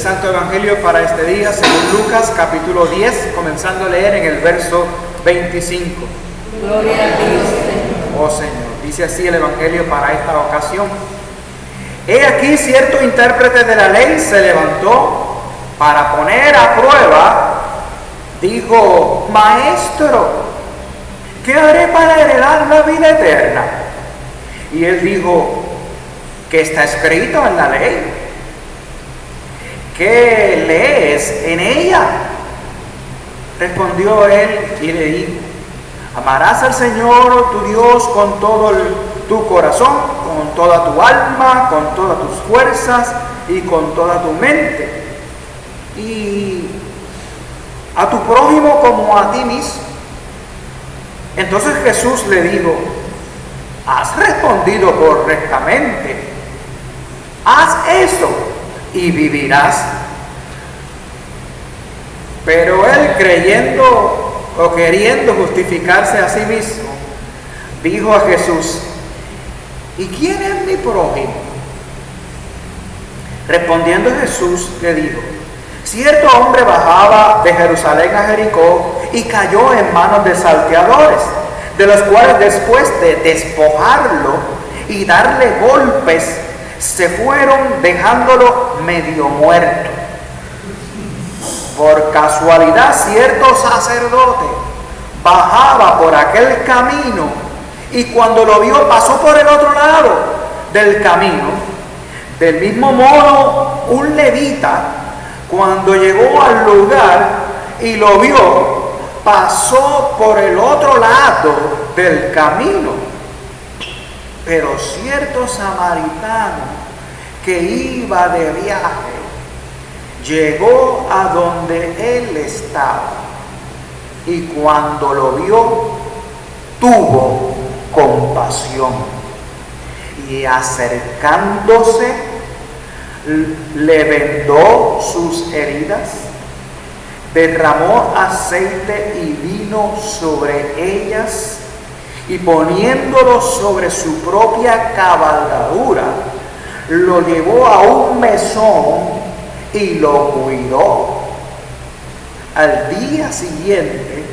Santo Evangelio para este día, según Lucas, capítulo 10, comenzando a leer en el verso 25. Gloria a ti, Señor. Oh Señor, dice así el Evangelio para esta ocasión. He aquí cierto intérprete de la ley se levantó para poner a prueba. Dijo: Maestro, ¿qué haré para heredar la vida eterna? Y él dijo: ¿qué está escrito en la ley? ¿Qué lees en ella? Respondió él y le dijo: amarás al Señor tu Dios con todo tu corazón, con toda tu alma, con todas tus fuerzas y con toda tu mente, y a tu prójimo como a ti mismo. Entonces Jesús le dijo: has respondido correctamente, haz eso y vivirás. Pero él, creyendo o queriendo justificarse a sí mismo, dijo a Jesús: ¿y quién es mi prójimo? Respondiendo Jesús le dijo: cierto hombre bajaba de Jerusalén a Jericó y cayó en manos de salteadores, de los cuales después de despojarlo y darle golpes, se fueron dejándolo medio muerto. Por casualidad, cierto sacerdote bajaba por aquel camino y cuando lo vio pasó por el otro lado del camino. Del mismo modo, un levita, cuando llegó al lugar y lo vio, pasó por el otro lado del camino. Pero cierto samaritano que iba de viaje llegó a donde él estaba y cuando lo vio tuvo compasión y acercándose le vendó sus heridas, derramó aceite y vino sobre ellas y poniéndolo sobre su propia cabalgadura, lo llevó a un mesón y lo cuidó. Al día siguiente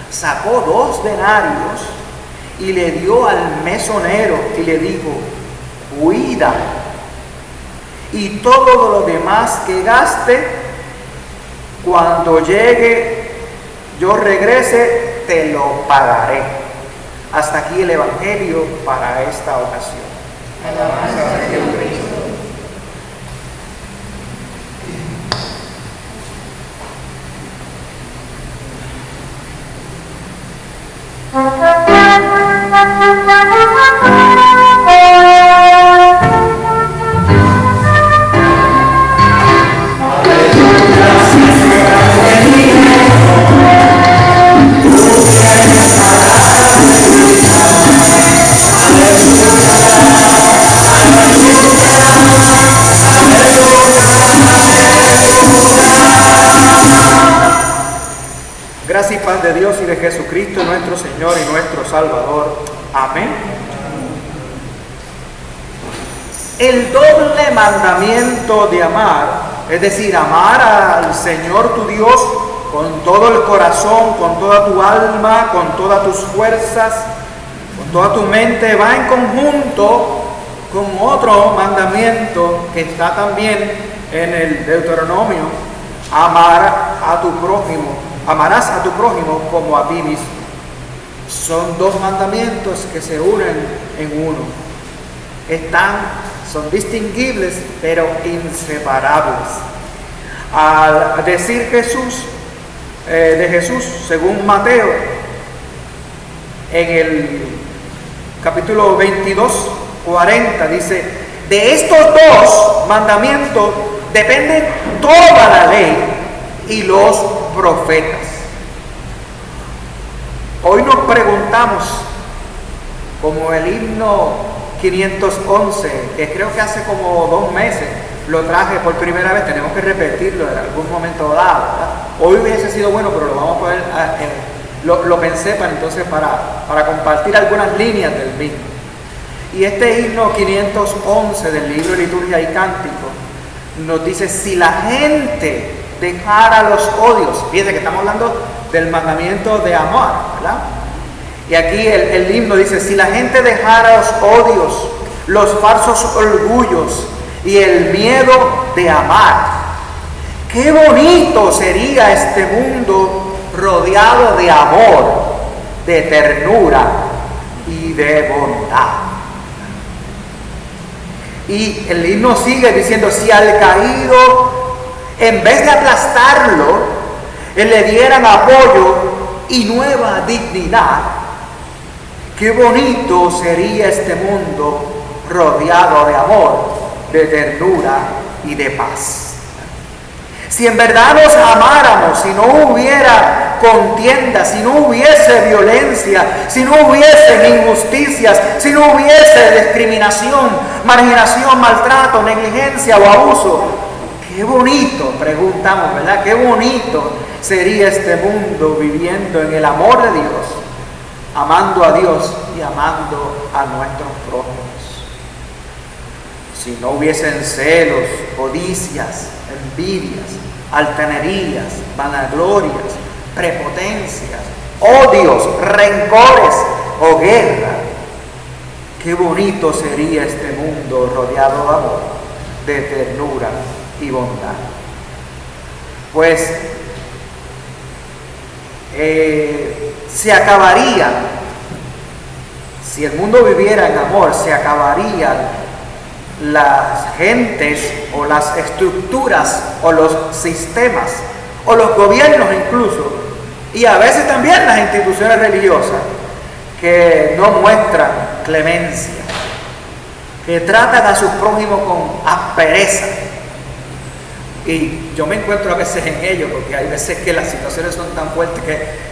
sacó 2 denarios y le dio al mesonero y le dijo: cuida, y todo lo demás que gaste, cuando llegue yo regrese, te lo pagaré. Hasta aquí el Evangelio para esta ocasión. Alabanza a Jesucristo. Gracia y paz de Dios y de Jesucristo nuestro Señor y nuestro Salvador. Amén. El doble mandamiento de amar, es decir, amar al Señor tu Dios con todo el corazón, con toda tu alma, con todas tus fuerzas, con toda tu mente, va en conjunto con otro mandamiento que está también en el Deuteronomio: amar a tu prójimo. Amarás a tu prójimo como a ti mismo. Son 2 mandamientos que se unen en uno. Son distinguibles, pero inseparables. Al decir Jesús, de Jesús, según Mateo, en el capítulo 22, 40, dice: de estos 2 mandamientos depende toda la ley y los profetas. Hoy nos preguntamos, como el himno 511, que creo que hace como 2 meses lo traje por primera vez, tenemos que repetirlo en algún momento dado, ¿verdad? Hoy hubiese sido bueno, pero lo vamos a poner, lo pensé para compartir algunas líneas del mismo. Y este himno 511 del libro de Liturgia y Cántico nos dice, si la gente dejara los odios, fíjense que estamos hablando del mandamiento de amor, ¿verdad? Y aquí el himno dice, si la gente dejara los odios, los falsos orgullos y el miedo de amar, qué bonito sería este mundo rodeado de amor, de ternura y de bondad. Y el himno sigue diciendo, si al caído, en vez de aplastarlo, le dieran apoyo y nueva dignidad, qué bonito sería este mundo rodeado de amor, de ternura y de paz. Si en verdad nos amáramos, si no hubiera contienda, si no hubiese violencia, si no hubiesen injusticias, si no hubiese discriminación, marginación, maltrato, negligencia o abuso, qué bonito, preguntamos, ¿verdad? Qué bonito sería este mundo viviendo en el amor de Dios, amando a Dios y amando a nuestros prójimos. Si no hubiesen celos, codicias, envidias, altanerías, vanaglorias, prepotencias, odios, rencores o guerra, qué bonito sería este mundo rodeado de amor, de ternura y bondad. Pues se acabaría, si el mundo viviera en amor, se acabarían las gentes o las estructuras o los sistemas o los gobiernos incluso, y a veces también las instituciones religiosas que no muestran clemencia, que tratan a sus prójimos con aspereza. Y yo me encuentro a veces en ello, porque hay veces que las situaciones son tan fuertes que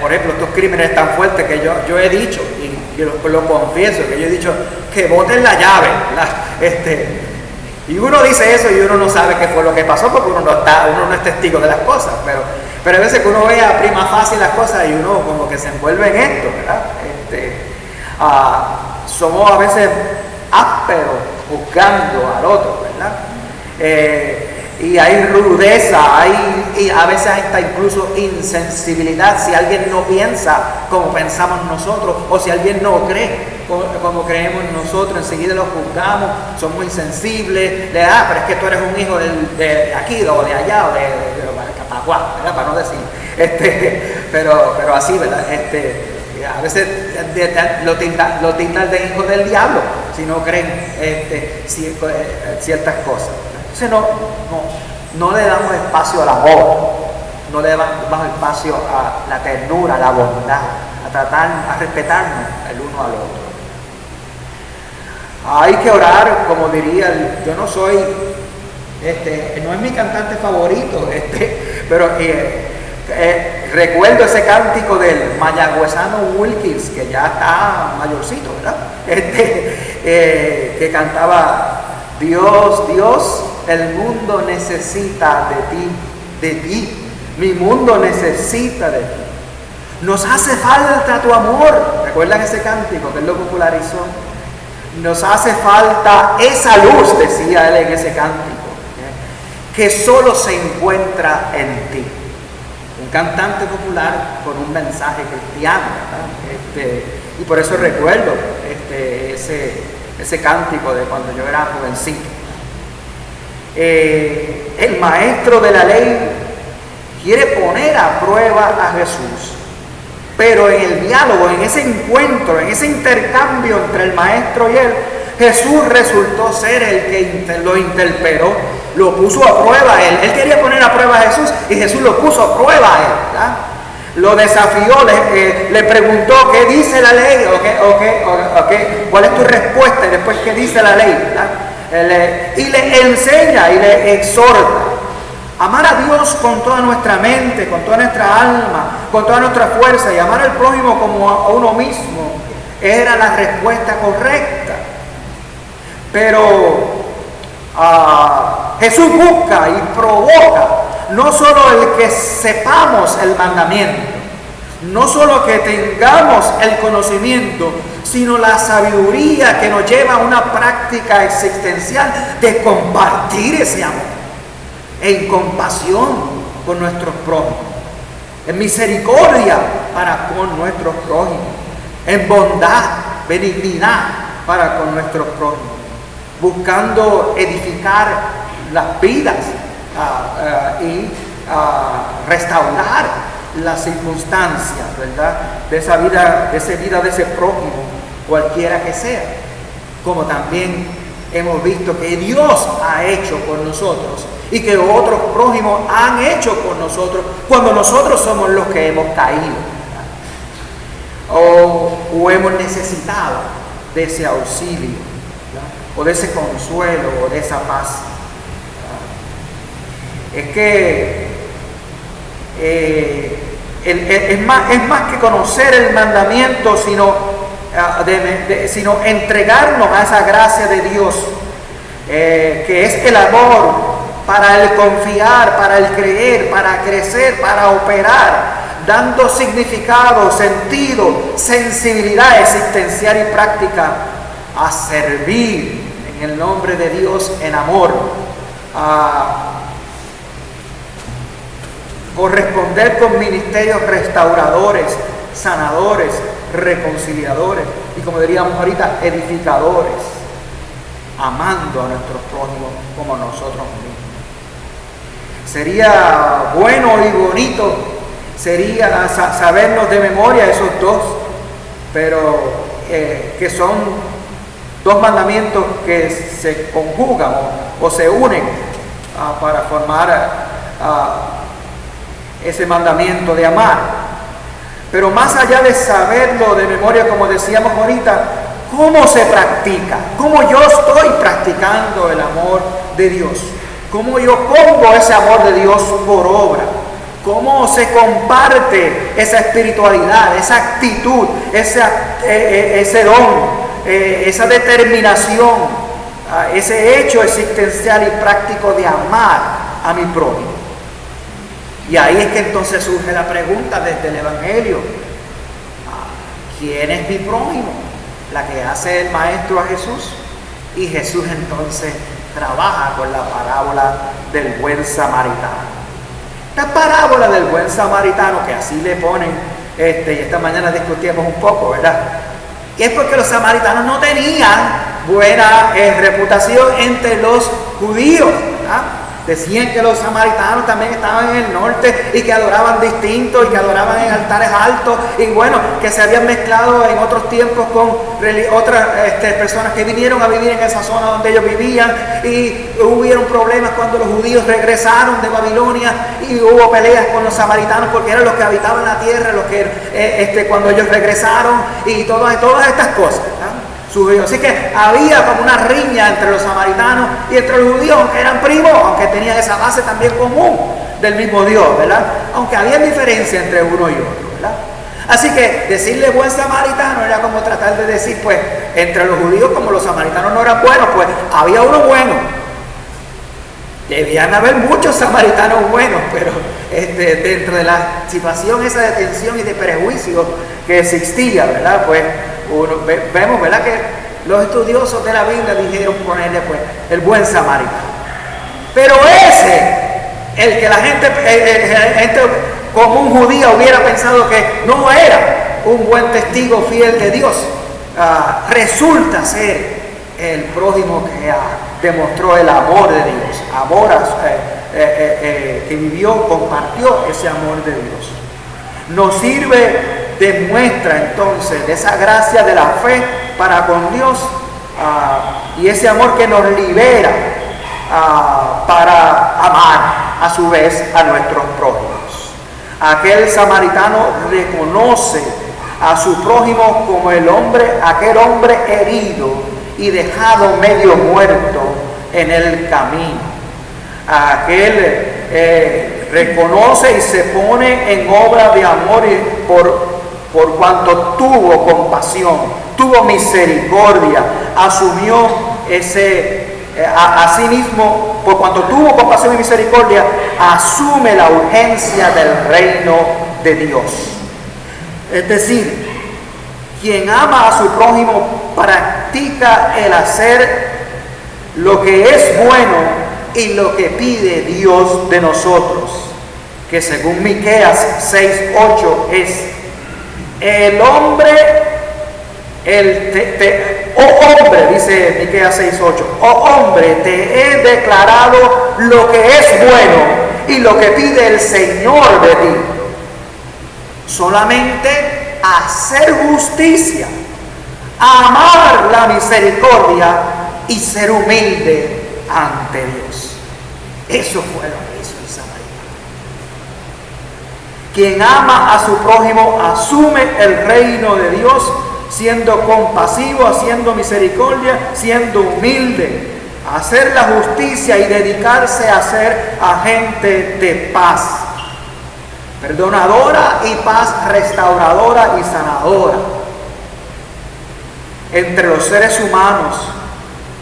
por ejemplo, estos crímenes tan fuertes que yo he dicho, y lo confieso, que yo he dicho que boten la llave, y uno dice eso y uno no sabe qué fue lo que pasó, porque uno no es testigo de las cosas, pero a veces que uno ve a prima facie las cosas y uno como que se envuelve en esto, ¿verdad? Somos a veces ásperos juzgando al otro, ¿verdad? Y hay rudeza, y a veces hasta incluso insensibilidad si alguien no piensa como pensamos nosotros, o si alguien no cree como creemos nosotros, enseguida lo juzgamos, somos insensibles, pero es que tú eres un hijo de aquí o de allá o de Cataguá, ¿verdad? Para no decir, pero así, ¿verdad? A veces lo tildan de hijo del diablo si no creen ciertas cosas. Entonces no le damos espacio al amor, no le damos espacio a la ternura, a la bondad, a respetarnos el uno al otro. Hay que orar, como diría, yo no soy, no es mi cantante favorito, pero recuerdo ese cántico del mayagüezano Wilkins, que ya está mayorcito, ¿verdad? Que cantaba, Dios, Dios, el mundo necesita de ti, mi mundo necesita de ti. Nos hace falta tu amor. ¿Recuerdan ese cántico que él lo popularizó? Nos hace falta esa luz, decía él en ese cántico, que solo se encuentra en ti. Un cantante popular con un mensaje cristiano, ¿verdad? Y por eso recuerdo ese cántico de cuando yo era jovencito. El maestro de la ley quiere poner a prueba a Jesús, pero en el diálogo, en ese encuentro, en ese intercambio entre el maestro y él, Jesús resultó ser el que lo interpeló, lo puso a prueba a él. Él quería poner a prueba a Jesús y Jesús lo puso a prueba a él, ¿verdad? Lo desafió, le preguntó qué dice la ley, cuál es tu respuesta, y después qué dice la ley, ¿verdad? Y le enseña y le exhorta. Amar a Dios con toda nuestra mente, con toda nuestra alma, con toda nuestra fuerza, y amar al prójimo como a uno mismo era la respuesta correcta. Pero Jesús busca y provoca no solo el que sepamos el mandamiento, no solo que tengamos el conocimiento, sino la sabiduría que nos lleva a una práctica existencial de compartir ese amor en compasión con nuestros prójimos, en misericordia para con nuestros prójimos, en bondad, benignidad para con nuestros prójimos, buscando edificar las vidas y restaurar las circunstancias, ¿verdad? De esa vida, de ese prójimo, cualquiera que sea, como también hemos visto que Dios ha hecho por nosotros y que otros prójimos han hecho por nosotros cuando nosotros somos los que hemos caído, o hemos necesitado de ese auxilio, ¿verdad? O de ese consuelo o de esa paz. Es que es más que conocer el mandamiento, sino entregarnos a esa gracia de Dios, que es el amor, para el confiar, para el creer, para crecer, para operar, dando significado, sentido, sensibilidad existencial y práctica a servir en el nombre de Dios en amor, a corresponder con ministerios restauradores, sanadores, reconciliadores y, como diríamos ahorita, edificadores, amando a nuestros prójimos como nosotros mismos. Sería bueno y bonito, sería sabernos de memoria esos dos, pero que son dos mandamientos que se conjugan o se unen para formar ese mandamiento de amar. Pero más allá de saberlo de memoria, como decíamos ahorita, ¿cómo se practica? ¿Cómo yo estoy practicando el amor de Dios? ¿Cómo yo pongo ese amor de Dios por obra? ¿Cómo se comparte esa espiritualidad, esa actitud, ese don, esa determinación, ese hecho existencial y práctico de amar a mi prójimo? Y ahí es que entonces surge la pregunta desde el Evangelio: ¿quién es mi prójimo? La que hace el Maestro a Jesús. Y Jesús entonces trabaja con la parábola del buen samaritano. La parábola del buen samaritano, que así le ponen, y esta mañana discutíamos un poco, ¿verdad? Y es porque los samaritanos no tenían buena reputación entre los judíos, ¿verdad? Decían que los samaritanos también estaban en el norte y que adoraban distinto y que adoraban en altares altos, y bueno, que se habían mezclado en otros tiempos con otras personas que vinieron a vivir en esa zona donde ellos vivían, y hubieron problemas cuando los judíos regresaron de Babilonia y hubo peleas con los samaritanos porque eran los que habitaban la tierra, los que cuando ellos regresaron, y todas estas cosas, ¿no? Así que había como una riña entre los samaritanos y entre los judíos, aunque eran primos, aunque tenían esa base también común del mismo Dios, ¿verdad? Aunque había diferencia entre uno y otro, ¿verdad? Así que decirle buen samaritano era como tratar de decir, pues, entre los judíos, como los samaritanos no eran buenos, pues había uno bueno. Debían haber muchos samaritanos buenos, pero dentro de la situación esa de tensión y de prejuicio que existía, ¿verdad? Pues vemos, ¿verdad?, que los estudiosos de la Biblia dijeron ponerle, pues, el buen samaritano. Pero el que la gente como un judío hubiera pensado que no era un buen testigo fiel de Dios, resulta ser el prójimo que demostró el amor de Dios, que vivió, compartió ese amor de Dios. Nos sirve de muestra entonces de esa gracia de la fe para con Dios, y ese amor que nos libera para amar a su vez a nuestros prójimos. Aquel samaritano reconoce a su prójimo como aquel hombre herido y dejado medio muerto en el camino. Aquel reconoce y se pone en obra de amor por cuanto tuvo compasión, tuvo misericordia, asumió a sí mismo, por cuanto tuvo compasión y misericordia, asume la urgencia del reino de Dios. Es decir, Quien ama a su prójimo practica el hacer lo que es bueno y lo que pide Dios de nosotros, que según Miqueas 6:8 es: el hombre, hombre, dice Miqueas 6:8, hombre, te he declarado lo que es bueno y lo que pide el Señor de ti. Solamente hacer justicia, amar la misericordia y ser humilde ante Dios. Eso fue lo que hizo el samaritano. Quien ama a su prójimo asume el reino de Dios, siendo compasivo, haciendo misericordia, siendo humilde, hacer la justicia y dedicarse a ser agente de paz, perdonadora y paz restauradora y sanadora entre los seres humanos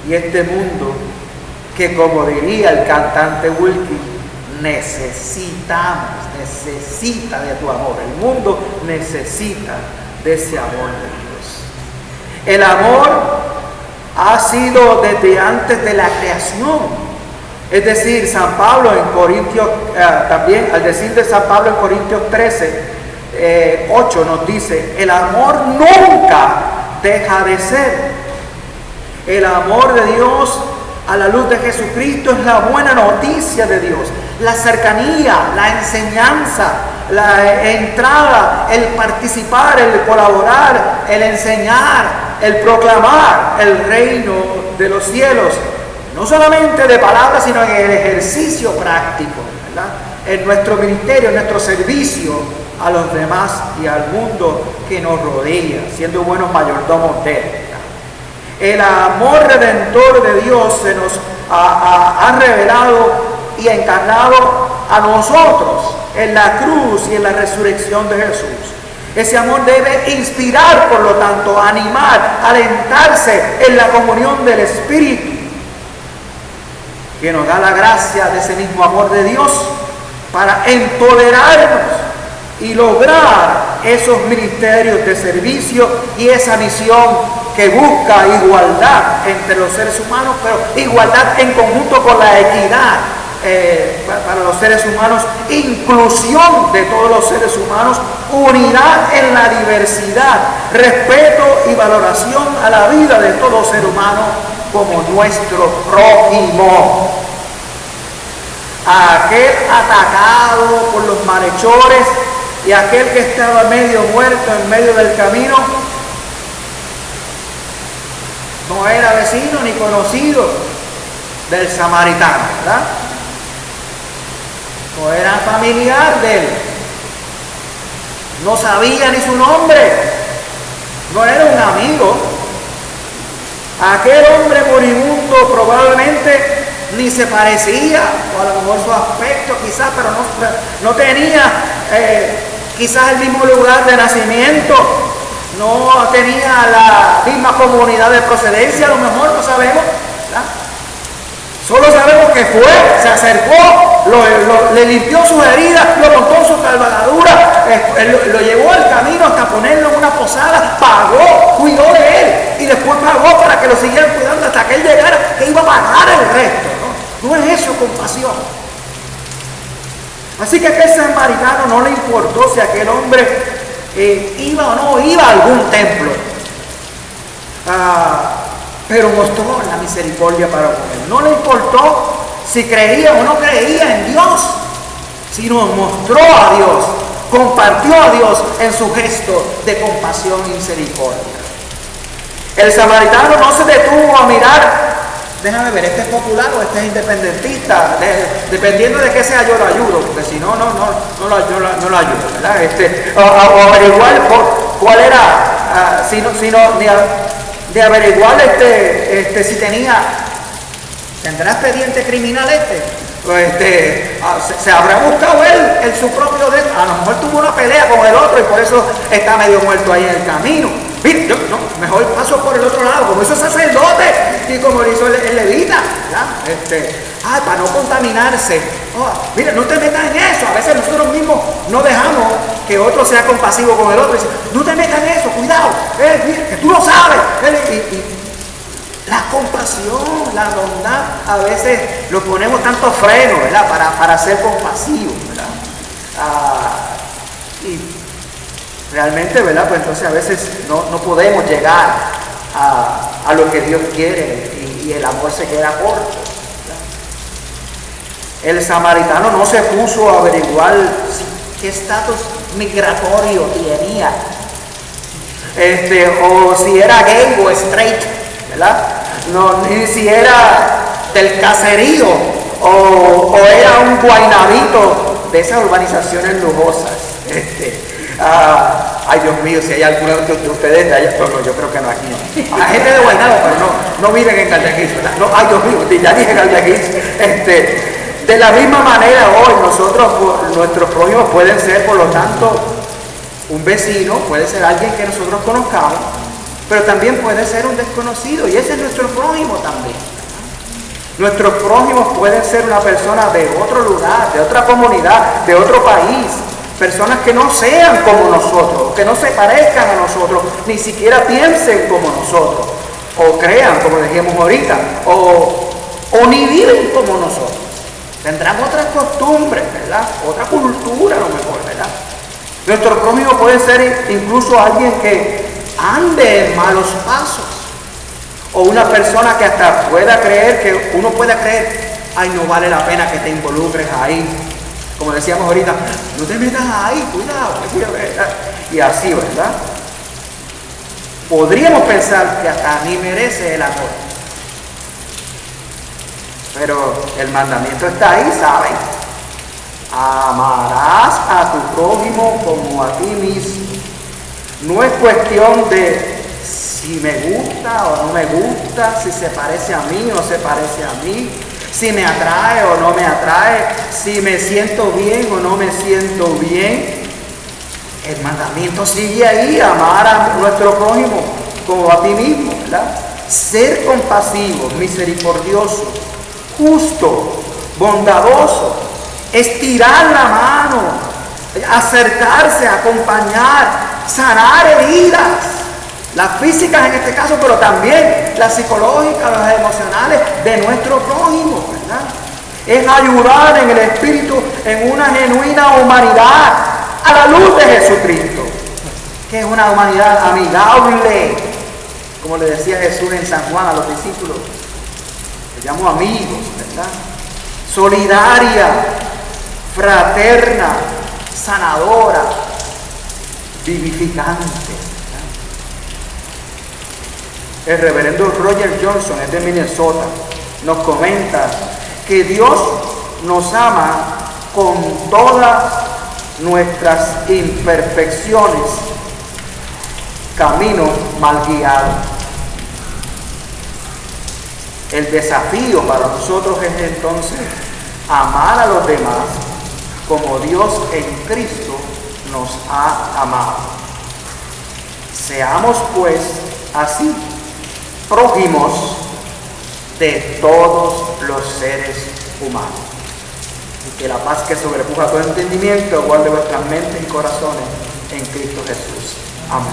y este mundo que, como diría el cantante Wilkie, necesita de tu amor. El mundo necesita de ese amor de Dios. El amor ha sido desde antes de la creación. Es decir, San Pablo en Corintios, también al decir de San Pablo en Corintios 13:8 nos dice: el amor nunca deja de ser. El amor de Dios a la luz de Jesucristo es la buena noticia de Dios. La cercanía, la enseñanza, la entrada, el participar, el colaborar, el enseñar, el proclamar el reino de los cielos. No solamente de palabras, sino en el ejercicio práctico, ¿verdad? En nuestro ministerio, en nuestro servicio a los demás y al mundo que nos rodea, siendo buenos mayordomos de él. El amor redentor de Dios se nos ha revelado y encarnado a nosotros en la cruz y en la resurrección de Jesús. Ese amor debe inspirar, por lo tanto, animar, alentarse en la comunión del Espíritu, que nos da la gracia de ese mismo amor de Dios para empoderarnos y lograr esos ministerios de servicio y esa misión que busca igualdad entre los seres humanos, pero igualdad en conjunto con la equidad para los seres humanos, inclusión de todos los seres humanos, unidad en la diversidad, respeto y valoración a la vida de todo ser humano como nuestro prójimo. A aquel atacado por los malhechores y aquel que estaba medio muerto en medio del camino, no era vecino ni conocido del samaritano, ¿verdad? No era familiar de él, no sabía ni su nombre, no era un amigo. Aquel hombre moribundo probablemente ni se parecía, o a lo mejor su aspecto quizás, pero no tenía quizás el mismo lugar de nacimiento, no tenía la misma comunidad de procedencia, a lo mejor no sabemos, ¿verdad? Solo sabemos que fue, se acercó, le limpió sus heridas, lo montó en su cabalgadura, lo llevó al camino hasta ponerlo en una posada, pagó, cuidó de él y después pagó para que lo siguieran cuidando hasta que él llegara, que iba a pagar el resto, ¿no? No es eso compasión. Así que a aquel samaritano no le importó si aquel hombre iba o no iba a algún templo, pero mostró la misericordia para con él. No le importó si creía o no creía en Dios, sino mostró a Dios, compartió a Dios en su gesto de compasión y misericordia. El samaritano no se detuvo a mirar, déjame ver, este es popular o este es independentista, dependiendo de qué sea yo lo ayudo, porque si no, no lo ayudo, ¿verdad? O averiguar cuál era, de averiguar si tendrá expediente criminal se habrá buscado él en su propio dedo, a lo mejor tuvo una pelea con el otro y por eso está medio muerto ahí en el camino. mire, yo no, mejor paso por el otro lado, como hizo el sacerdote y como lo hizo el levita, ¿verdad? Para no contaminarse. Oh, mira, no te metas en eso. A veces nosotros mismos no dejamos que otro sea compasivo con el otro. Y dice, no te metas en eso, cuidado, mira, que tú lo sabes. Y la compasión, la bondad, a veces lo ponemos tanto freno, ¿verdad? Para ser compasivos, ¿verdad? Y realmente, ¿verdad? Pues entonces a veces no podemos llegar a lo que Dios quiere y el amor se queda corto. El samaritano no se puso a averiguar qué estatus migratorio tenía, o si era gay o straight, ¿verdad? No, ni si era del caserío o era un guaynabito de esas urbanizaciones lujosas. Ay, Dios mío, si hay alguno de ustedes de allá, no, yo creo que no, aquí no. La gente de Guaynabo, pero no viven en Galdaguís, ¿verdad? No, ay, Dios mío, ya dije Galdaguís. De la misma manera hoy nuestros prójimos pueden ser, por lo tanto, un vecino, puede ser alguien que nosotros conozcamos, pero también puede ser un desconocido, y ese es nuestro prójimo también. Nuestros prójimos pueden ser una persona de otro lugar, de otra comunidad, de otro país, personas que no sean como nosotros, que no se parezcan a nosotros, ni siquiera piensen como nosotros, o crean, como dijimos ahorita, o ni viven como nosotros. Tendrán otras costumbres, ¿verdad? Otra cultura a lo mejor, ¿verdad? Nuestro prójimo puede ser incluso alguien que ande en malos pasos. O una persona que hasta uno pueda creer, ay, no vale la pena que te involucres ahí. Como decíamos ahorita, no te metas ahí, cuidado, ¿verdad? Y así, ¿verdad? Podríamos pensar que hasta ni merece el amor. Pero el mandamiento está ahí, ¿saben? Amarás a tu prójimo como a ti mismo. No es cuestión de si me gusta o no me gusta, si se parece a mí o no se parece a mí, si me atrae o no me atrae, si me siento bien o no me siento bien. El mandamiento sigue ahí, amar a nuestro prójimo como a ti mismo, ¿verdad? Ser compasivo, misericordioso, justo, bondadoso, estirar la mano, acercarse, acompañar, sanar heridas, las físicas en este caso, pero también las psicológicas, las emocionales de nuestro prójimo, ¿verdad? Es ayudar en el espíritu en una genuina humanidad a la luz de Jesucristo, que es una humanidad amigable, como le decía Jesús en San Juan a los discípulos. Le llamo amigos, ¿verdad? Solidaria, fraterna, sanadora, vivificante, ¿verdad? El reverendo Roger Johnson, es de Minnesota, nos comenta que Dios nos ama con todas nuestras imperfecciones, camino mal guiado. El desafío para nosotros es entonces amar a los demás como Dios en Cristo nos ha amado. Seamos pues así prójimos de todos los seres humanos. Y que la paz que sobrepuja todo entendimiento guarde vuestras mentes y corazones en Cristo Jesús. Amén.